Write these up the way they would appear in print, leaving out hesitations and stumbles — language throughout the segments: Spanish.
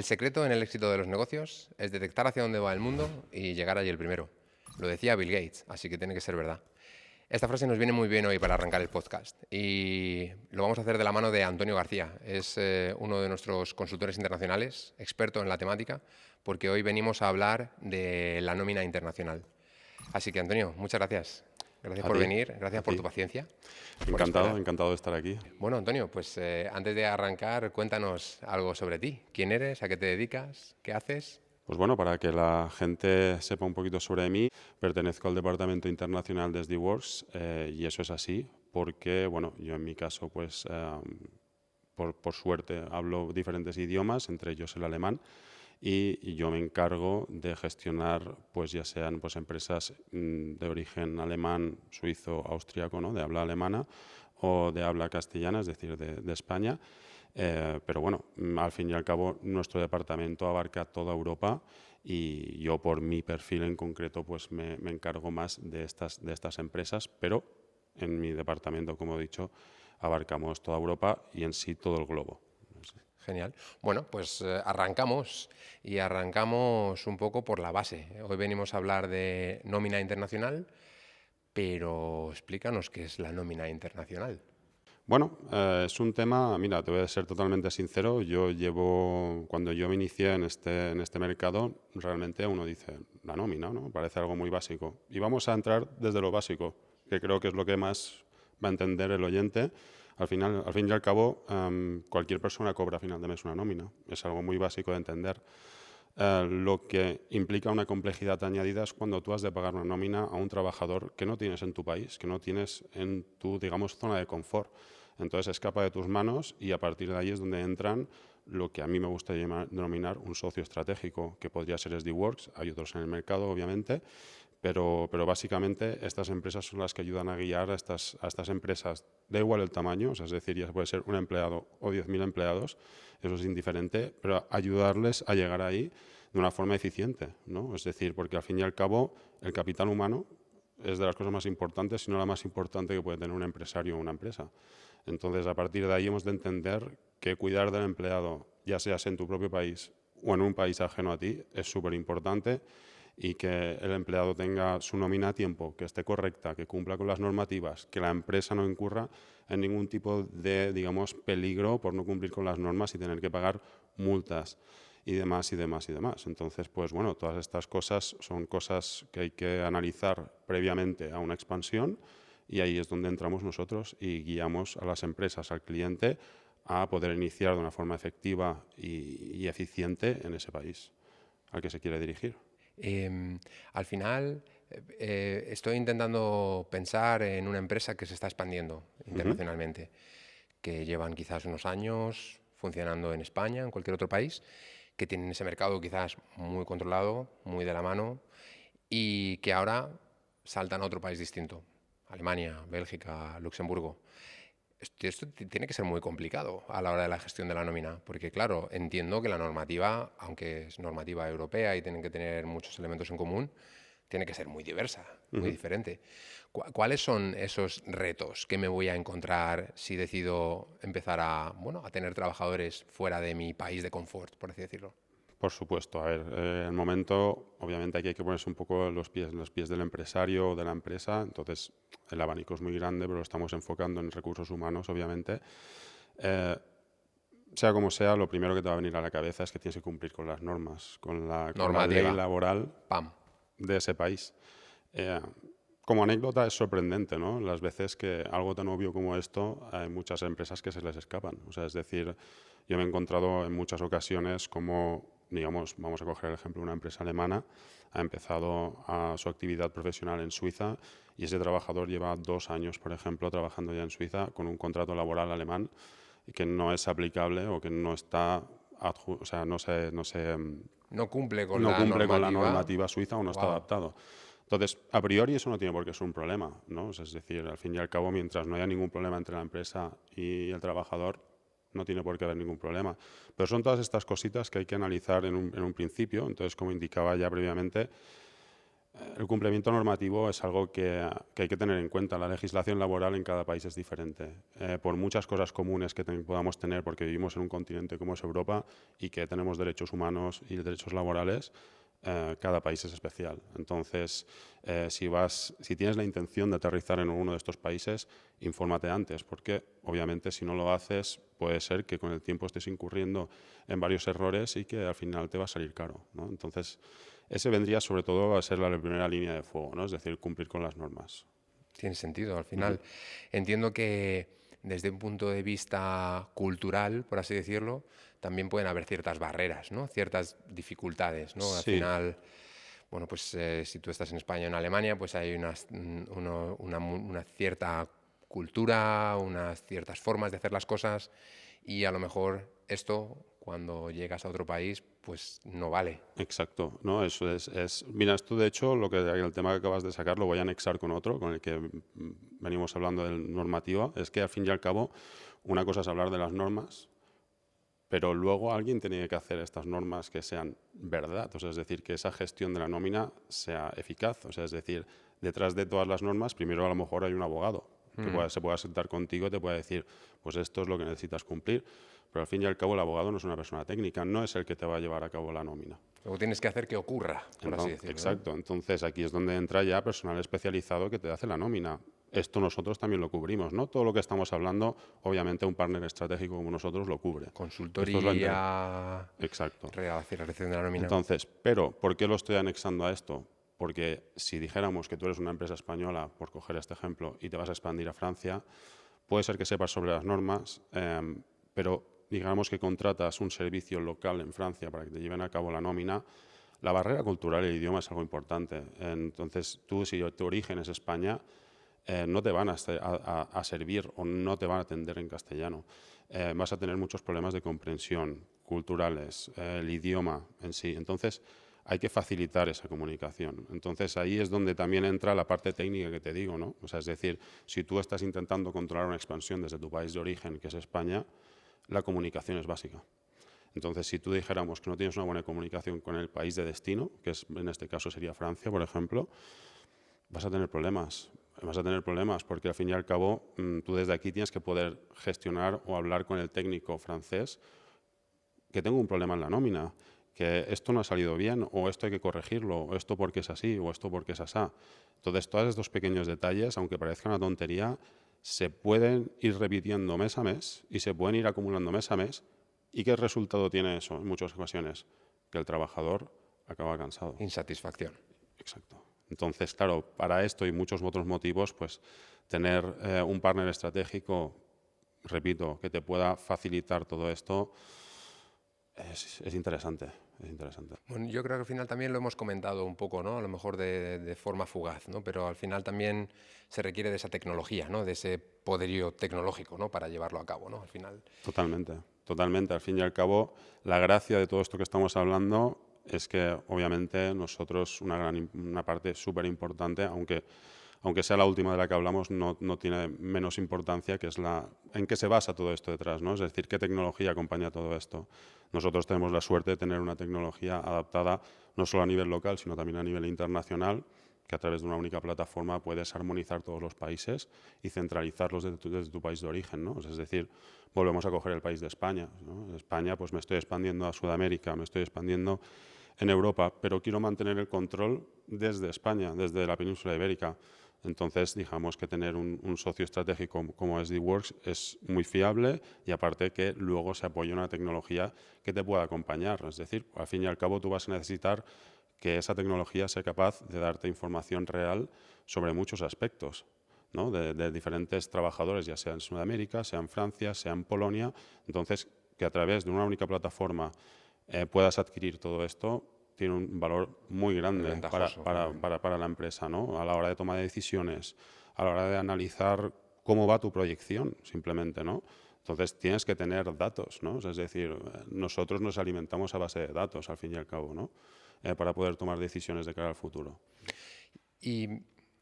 secreto en el éxito de los negocios es detectar hacia dónde va el mundo y llegar allí el primero. Lo decía Bill Gates, así que tiene que ser verdad. Esta frase nos viene muy bien hoy para arrancar el podcast y lo vamos a hacer de la mano de Antonio García. Es uno de nuestros consultores internacionales, experto en la temática, porque hoy venimos a hablar de la nómina internacional. Así que, Antonio, muchas gracias. Gracias A por ti, venir, a gracias por ti. tu paciencia, por Encantado, esperar. encantado de estar aquí. Bueno, Antonio, pues antes de arrancar, cuéntanos algo sobre ti. ¿Quién eres? ¿A qué te dedicas? ¿Qué haces? Pues bueno, para que la gente sepa un poquito sobre mí, pertenezco al Departamento Internacional de SDWorks y eso es así porque, bueno, yo en mi caso, pues por suerte hablo diferentes idiomas, entre ellos el alemán, y yo me encargo de gestionar, pues ya sean pues, empresas de origen alemán, suizo, austríaco, ¿no? De habla alemana o de habla castellana, es decir, de España. Pero bueno, al fin y al cabo nuestro departamento abarca toda Europa y yo por mi perfil en concreto pues me encargo más de estas empresas, pero en mi departamento, como he dicho, abarcamos toda Europa y en sí todo el globo. Genial. Bueno, pues arrancamos y arrancamos un poco por la base. Hoy venimos a hablar de nómina internacional, pero explícanos qué es la nómina internacional. Bueno, es un tema, mira, te voy a ser totalmente sincero, cuando yo me inicié en este mercado, realmente uno dice, la nómina, ¿no? Parece algo muy básico. Y vamos a entrar desde lo básico, que creo que es lo que más va a entender el oyente. Al fin y al cabo, cualquier persona cobra a final de mes una nómina. Es algo muy básico de entender. Lo que implica una complejidad añadida es cuando tú has de pagar una nómina a un trabajador que no tienes en tu país, que no tienes en tu, digamos, zona de confort. Entonces escapa de tus manos y a partir de ahí es donde entran lo que a mí me gusta denominar un socio estratégico, que podría ser SDWorks, hay otros en el mercado, obviamente, pero básicamente estas empresas son las que ayudan a guiar a estas empresas, da igual el tamaño, o sea, es decir, ya puede ser un empleado o 10.000 empleados, eso es indiferente, pero ayudarles a llegar ahí de una forma eficiente, ¿no? Es decir, porque al fin y al cabo el capital humano es de las cosas más importantes, si no la más importante que puede tener un empresario o una empresa. Entonces, a partir de ahí hemos de entender que cuidar del empleado, ya seas en tu propio país o en un país ajeno a ti, es súper importante y que el empleado tenga su nómina a tiempo, que esté correcta, que cumpla con las normativas, que la empresa no incurra en ningún tipo de, digamos, peligro por no cumplir con las normas y tener que pagar multas y demás, y demás, y demás. Entonces, pues bueno, todas estas cosas son cosas que hay que analizar previamente a una expansión y ahí es donde entramos nosotros y guiamos a las empresas, al cliente, a poder iniciar de una forma efectiva y eficiente en ese país al que se quiere dirigir. Al final, estoy intentando pensar en una empresa que se está expandiendo Ujú. internacionalmente, que llevan quizás unos años funcionando en España, en cualquier otro país, que tienen ese mercado quizás muy controlado, muy de la mano, y que ahora saltan a otro país distinto, Alemania, Bélgica, Luxemburgo. Esto tiene que ser muy complicado a la hora de la gestión de la nómina, porque claro, entiendo que la normativa, aunque es normativa europea y tienen que tener muchos elementos en común, tiene que ser muy diversa, muy Ujú. diferente. ¿Cuáles son esos retos que me voy a encontrar si decido empezar a, bueno, a tener trabajadores fuera de mi país de confort, por así decirlo? Por supuesto, a ver, el momento, obviamente aquí hay que ponerse un poco en los pies del empresario o de la empresa, entonces el abanico es muy grande, pero lo estamos enfocando en recursos humanos, obviamente. Eh, Sea como sea, lo primero que te va a venir a la cabeza es que tienes que cumplir con las normas, con la ley Normativa, laboral pam. de ese país. Eh, Como anécdota es sorprendente, ¿no? Las veces que algo tan obvio como esto hay muchas empresas que se les escapan. O sea, es decir, yo me he encontrado en muchas ocasiones como, digamos, vamos a coger el ejemplo de una empresa alemana, ha empezado su actividad profesional en Suiza y ese trabajador lleva 2 años, por ejemplo, trabajando ya en Suiza con un contrato laboral alemán y que no es aplicable o que no está, o sea, No cumple con no la cumple con la normativa. normativa suiza o no está Wow. adaptado. Entonces, a priori eso no tiene por qué ser un problema, ¿no? Es decir, al fin y al cabo, mientras no haya ningún problema entre la empresa y el trabajador, no tiene por qué haber ningún problema. Pero son todas estas cositas que hay que analizar en un principio. Entonces, como indicaba ya previamente, El cumplimiento normativo es algo que hay que tener en cuenta. La legislación laboral en cada país es diferente. Por muchas cosas comunes que podamos tener, porque vivimos en un continente como es Europa y que tenemos derechos humanos y derechos laborales, cada país es especial. Entonces, si tienes la intención de aterrizar en uno de estos países, infórmate antes, porque obviamente si no lo haces, puede ser que con el tiempo estés incurriendo en varios errores y que al final te va a salir caro, ¿no? Entonces, ese vendría sobre todo a ser la primera línea de fuego, ¿no? Es decir, cumplir con las normas. Tiene sentido. Al final, entiendo que desde un punto de vista cultural, por así decirlo, también pueden haber ciertas barreras, ¿no? Ciertas dificultades, ¿no? Al Sí, final, bueno, pues si tú estás en España o en Alemania, pues hay una cierta cultura, unas ciertas formas de hacer las cosas y a lo mejor esto, cuando llegas a otro país, pues no vale. exacto, ¿no? Eso mira, esto de hecho, el tema que acabas de sacar lo voy a anexar con otro, con el que venimos hablando de normativa, es que al fin y al cabo, una cosa es hablar de las normas, pero luego alguien tiene que hacer estas normas que sean verdad, o sea, es decir, que esa gestión de la nómina sea eficaz, o sea, es decir, detrás de todas las normas, primero a lo mejor hay un abogado que se pueda sentar contigo y te pueda decir, pues esto es lo que necesitas cumplir, pero al fin y al cabo el abogado no es una persona técnica, no es el que te va a llevar a cabo la nómina. Luego tienes que hacer que ocurra, por así Entonces, decirlo, ¿no? exacto, entonces aquí es donde entra ya personal especializado que te hace la nómina. Esto nosotros también lo cubrimos, ¿no? Todo lo que estamos hablando, obviamente un partner estratégico como nosotros lo cubre. Esto es Consultoría, Exacto. realización de la nómina. Entonces, pero, ¿por qué lo estoy anexando a esto? Porque si dijéramos que tú eres una empresa española, por coger este ejemplo, y te vas a expandir a Francia, puede ser que sepas sobre las normas, pero digamos que contratas un servicio local en Francia para que te lleven a cabo la nómina, la barrera cultural y el idioma es algo importante. Entonces, tú, si tu origen es España, no te van a servir o no te van a atender en castellano. Vas a tener muchos problemas de comprensión culturales, el idioma en sí. Entonces, hay que facilitar esa comunicación. Entonces, ahí es donde también entra la parte técnica que te digo, ¿no? O sea, es decir, si tú estás intentando controlar una expansión desde tu país de origen, que es España, la comunicación es básica. Entonces, si tú dijéramos que no tienes una buena comunicación con el país de destino, que en este caso sería Francia, por ejemplo, vas a tener problemas. Vas a tener problemas porque al fin y al cabo tú desde aquí tienes que poder gestionar o hablar con el técnico francés que tengo un problema en la nómina, que esto no ha salido bien o esto hay que corregirlo, o esto porque es así o esto porque es asá. Entonces, todos estos pequeños detalles, aunque parezca una tontería, se pueden ir repitiendo mes a mes y se pueden ir acumulando mes a mes. ¿Y qué resultado tiene eso en muchas ocasiones? Que el trabajador acaba cansado. Insatisfacción. Exacto. Entonces, claro, para esto y muchos otros motivos, pues tener un partner estratégico, repito, que te pueda facilitar todo esto es interesante, es interesante. Bueno, yo creo que al final también lo hemos comentado un poco, ¿no? A lo mejor de forma fugaz, ¿no? Pero al final también se requiere de esa tecnología, ¿no? De ese poderío tecnológico, ¿no? Para llevarlo a cabo, ¿no? Al final. Totalmente, totalmente. Al fin y al cabo, la gracia de todo esto que estamos hablando es que obviamente nosotros, una parte súper importante, aunque sea la última de la que hablamos, no tiene menos importancia, que es en qué se basa todo esto detrás, ¿no? Es decir, qué tecnología acompaña todo esto. Nosotros tenemos la suerte de tener una tecnología adaptada no solo a nivel local, sino también a nivel internacional, que a través de una única plataforma puedes armonizar todos los países y centralizarlos desde tu país de origen, ¿no? Es decir, volvemos a coger el país de España, ¿no? España, pues me estoy expandiendo a Sudamérica, me estoy expandiendo en Europa, pero quiero mantener el control desde España, desde la península ibérica. Entonces, digamos que tener un socio estratégico como SDWorks es muy fiable y aparte que luego se apoya en una tecnología que te pueda acompañar. Es decir, al fin y al cabo tú vas a necesitar que esa tecnología sea capaz de darte información real sobre muchos aspectos, ¿no? de diferentes trabajadores, ya sea en Sudamérica, sea en Francia, sea en Polonia. Entonces, que a través de una única plataforma puedas adquirir todo esto tiene un valor muy Muy grande ventajoso. para la empresa, ¿no? A la hora de tomar decisiones, a la hora de analizar cómo va tu proyección, simplemente, ¿no? Entonces tienes que tener datos, ¿no? Es decir, nosotros nos alimentamos a base de datos, al fin y al cabo, ¿no? Para poder tomar decisiones de cara al futuro. Y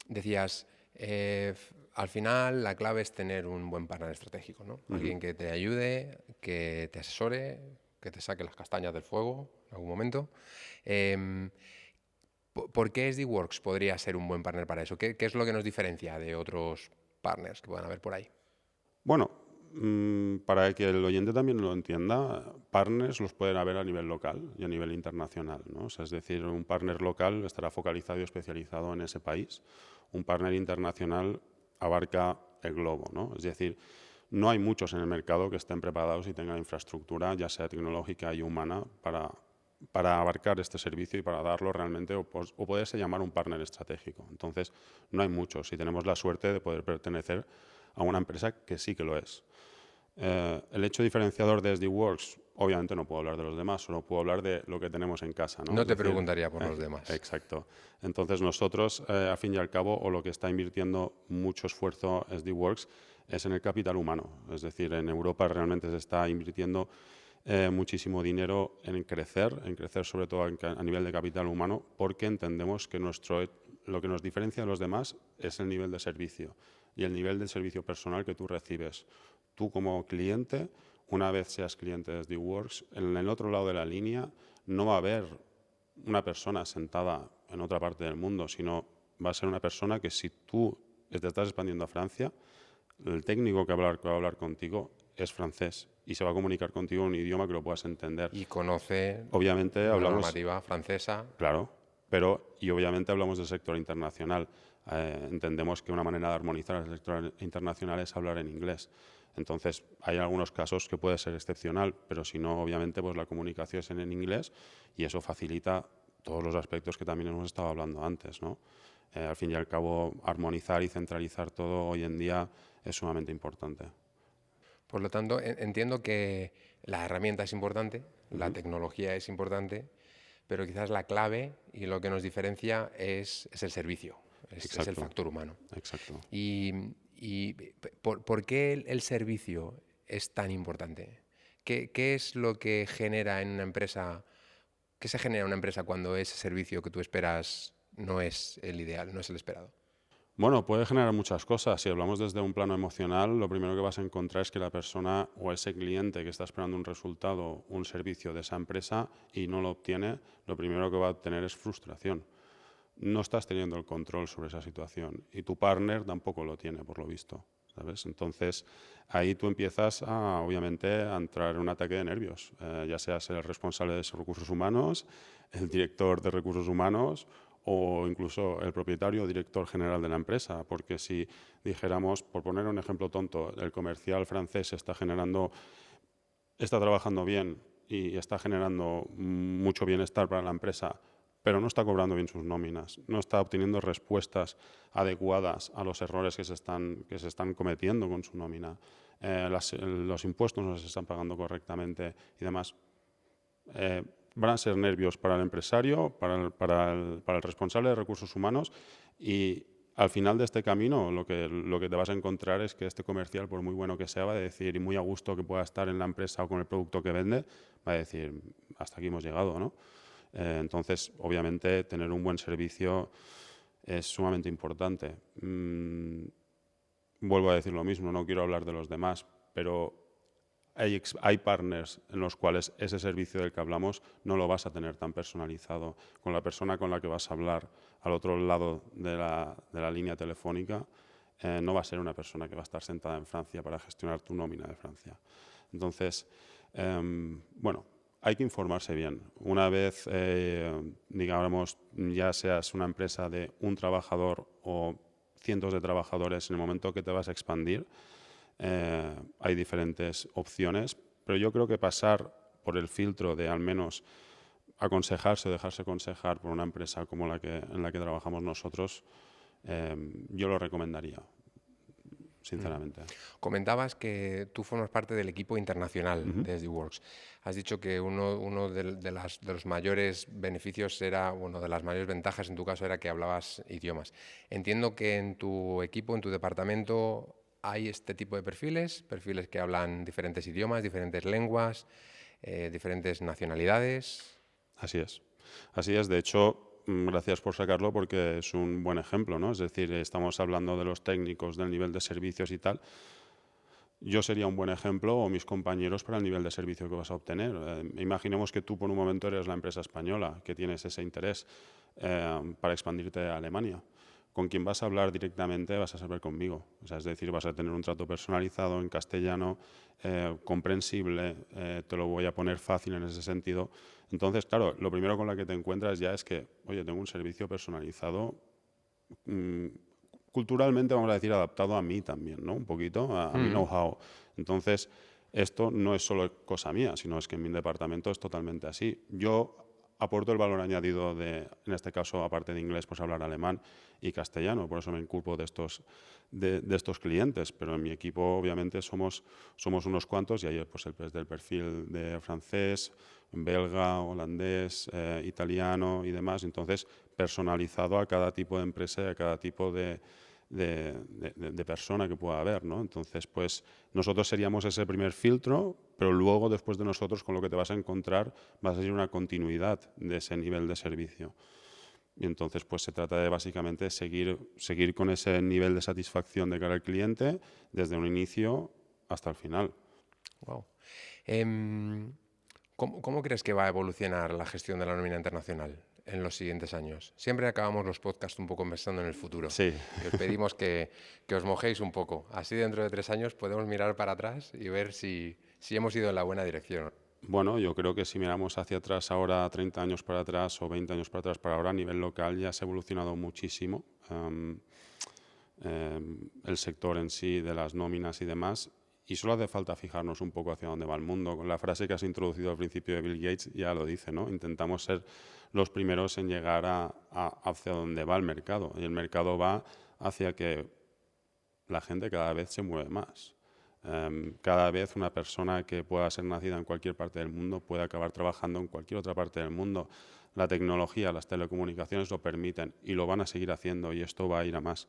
decías, al final la clave es tener un buen partner estratégico, ¿no? Alguien que te ayude, que te asesore, que te saque las castañas del fuego en algún momento. Em, ¿Por qué SDWorks podría ser un buen partner para eso? ¿Qué es lo que nos diferencia de otros partners que puedan haber por ahí? Bueno, para que el oyente también lo entienda, partners los pueden haber a nivel local y a nivel internacional, ¿no? O sea, es decir, un partner local estará focalizado y especializado en ese país. Un partner internacional abarca el globo, ¿no? Es decir, no hay muchos en el mercado que estén preparados y tengan infraestructura, ya sea tecnológica y humana, para abarcar este servicio y para darlo realmente, o poderse llamar un partner estratégico. Entonces, no hay muchos y tenemos la suerte de poder pertenecer a una empresa que sí que lo es. El hecho diferenciador de SDWorks, obviamente no puedo hablar de los demás, solo puedo hablar de lo que tenemos en casa, ¿no? No Es te decir, preguntaría por los demás. exacto. Entonces nosotros, a fin y al cabo, o lo que está invirtiendo mucho esfuerzo SDWorks es en el capital humano. Es decir, en Europa realmente se está invirtiendo muchísimo dinero en crecer sobre todo a nivel de capital humano, porque entendemos que lo que nos diferencia de los demás es el nivel de servicio y el nivel de servicio personal que tú recibes. Tú como cliente, una vez seas cliente de SDWorks, en el otro lado de la línea no va a haber una persona sentada en otra parte del mundo, sino va a ser una persona que si tú te estás expandiendo a Francia, el técnico que va a hablar contigo es francés y se va a comunicar contigo en un idioma que lo puedas entender. Y conoce Obviamente la hablamos, normativa francesa. claro, y obviamente hablamos del sector internacional. Entendemos que una manera de armonizar el sector internacional es hablar en inglés. Entonces, hay algunos casos que puede ser excepcional, pero si no, obviamente, pues la comunicación es en inglés y eso facilita todos los aspectos que también hemos estado hablando antes, ¿no? Al fin y al cabo, armonizar y centralizar todo hoy en día es sumamente importante. Por lo tanto, entiendo que la herramienta es importante, la tecnología es importante, pero quizás la clave y lo que nos diferencia es el servicio, es el Exacto, factor humano. exacto. ¿Por qué el servicio es tan importante? ¿Qué es lo que genera en una empresa? ¿Qué se genera en una empresa cuando ese servicio que tú esperas no es el ideal, no es el esperado? Bueno, puede generar muchas cosas. Si hablamos desde un plano emocional, lo primero que vas a encontrar es que la persona o ese cliente que está esperando un resultado, un servicio de esa empresa y no lo obtiene, lo primero que va a obtener es frustración. No estás teniendo el control sobre esa situación y tu partner tampoco lo tiene, por lo visto, ¿sabes? Entonces, ahí tú empiezas obviamente, a entrar en un ataque de nervios, ya seas el responsable de esos recursos humanos, el director de recursos humanos o incluso el propietario o director general de la empresa, porque si dijéramos, por poner un ejemplo tonto, el comercial francés está trabajando bien y está generando mucho bienestar para la empresa, pero no está cobrando bien sus nóminas, no está obteniendo respuestas adecuadas a los errores que se están cometiendo con su nómina, los impuestos no se están pagando correctamente y demás. Van a ser nervios para el empresario, para el responsable de recursos humanos y al final de este camino lo que te vas a encontrar es que este comercial, por muy bueno que sea, va a decir, y muy a gusto que pueda estar en la empresa o con el producto que vende, va a decir, hasta aquí hemos llegado, ¿no? Entonces, obviamente, tener un buen servicio es sumamente importante. Vuelvo a decir lo mismo, no quiero hablar de los demás, pero hay partners en los cuales ese servicio del que hablamos no lo vas a tener tan personalizado. Con la persona con la que vas a hablar al otro lado de la línea telefónica, no va a ser una persona que va a estar sentada en Francia para gestionar tu nómina de Francia. Entonces, bueno, hay que informarse bien. Una vez, digamos, ya seas una empresa de un trabajador o cientos de trabajadores, en el momento que te vas a expandir, hay diferentes opciones, pero yo creo que pasar por el filtro de al menos aconsejarse o dejarse aconsejar por una empresa como en la que trabajamos nosotros, yo lo recomendaría, sinceramente. Comentabas que tú formas parte del equipo internacional de SDWorks. Has dicho que uno de los mayores beneficios era, bueno, de las mayores ventajas en tu caso era que hablabas idiomas. Entiendo que en tu equipo, en tu departamento, hay este tipo de perfiles que hablan diferentes idiomas, diferentes lenguas, diferentes nacionalidades. Así es. Así es. De hecho, gracias por sacarlo porque es un buen ejemplo, ¿no? Es decir, estamos hablando de los técnicos, del nivel de servicios y tal. Yo sería un buen ejemplo o mis compañeros para el nivel de servicio que vas a obtener. Imaginemos que tú por un momento eres la empresa española, que tienes ese interés. para expandirte a Alemania. Con quien vas a hablar directamente vas a saber conmigo. O sea, es decir, vas a tener un trato personalizado en castellano, comprensible, te lo voy a poner fácil en ese sentido. Entonces, claro, lo primero con lo que te encuentras ya es que, oye, tengo un servicio personalizado, culturalmente, vamos a decir, adaptado a mí también, ¿no? Un poquito, a mi know-how. Entonces, esto no es solo cosa mía, sino es que en mi departamento es totalmente así. Yo aporto el valor añadido de, en este caso, aparte de inglés, pues hablar alemán y castellano, por eso me inculpo de estos clientes, pero en mi equipo obviamente somos unos cuantos y hay pues desde el perfil de francés, belga, holandés, italiano y demás, entonces personalizado a cada tipo de empresa y a cada tipo de persona que pueda haber, ¿no? Entonces, pues nosotros seríamos ese primer filtro, pero luego, después de nosotros, con lo que te vas a encontrar, vas a ser una continuidad de ese nivel de servicio. Y entonces, pues se trata de básicamente seguir con ese nivel de satisfacción de cara al cliente desde un inicio hasta el final. Wow. ¿Cómo crees que va a evolucionar la gestión de la nómina internacional en los siguientes años? Siempre acabamos los podcasts un poco pensando en el futuro. Sí. Y os pedimos que os mojéis un poco. Así dentro de 3 años podemos mirar para atrás y ver si hemos ido en la buena dirección. Bueno, yo creo que si miramos hacia atrás ahora, 30 años para atrás o 20 años para atrás para ahora, a nivel local ya se ha evolucionado muchísimo. El sector en sí, de las nóminas y demás, y solo hace falta fijarnos un poco hacia dónde va el mundo. Con la frase que has introducido al principio de Bill Gates ya lo dice, ¿no? Intentamos ser los primeros en llegar hacia dónde va el mercado, y el mercado va hacia que la gente cada vez se mueve más. Cada vez una persona que pueda ser nacida en cualquier parte del mundo puede acabar trabajando en cualquier otra parte del mundo. La tecnología, las telecomunicaciones lo permiten y lo van a seguir haciendo, y esto va a ir a más.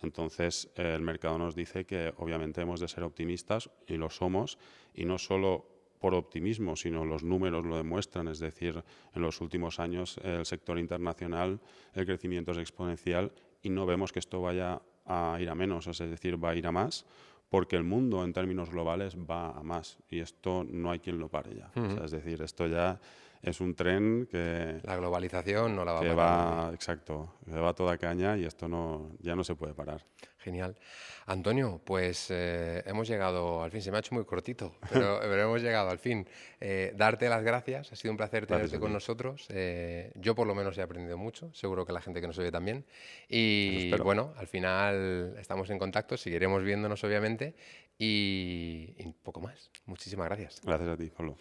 Entonces, el mercado nos dice que obviamente hemos de ser optimistas, y lo somos, y no solo por optimismo, sino los números lo demuestran. Es decir, en los últimos años el sector internacional, el crecimiento es exponencial y no vemos que esto vaya a ir a menos, es decir, va a ir a más, porque el mundo en términos globales va a más y esto no hay quien lo pare ya. O sea, es decir, esto ya es un tren que... La globalización no la va a que parar. exacto, que va a toda caña y esto ya no se puede parar. Genial. Antonio, pues hemos llegado al fin. Se me ha hecho muy cortito, pero hemos llegado al fin. Darte las gracias. Ha sido un placer tenerte con nosotros. Yo por lo menos he aprendido mucho. Seguro que la gente que nos oye también. Y bueno, al final estamos en contacto. Seguiremos viéndonos, obviamente. Y poco más. Muchísimas gracias. Gracias a ti, Pablo.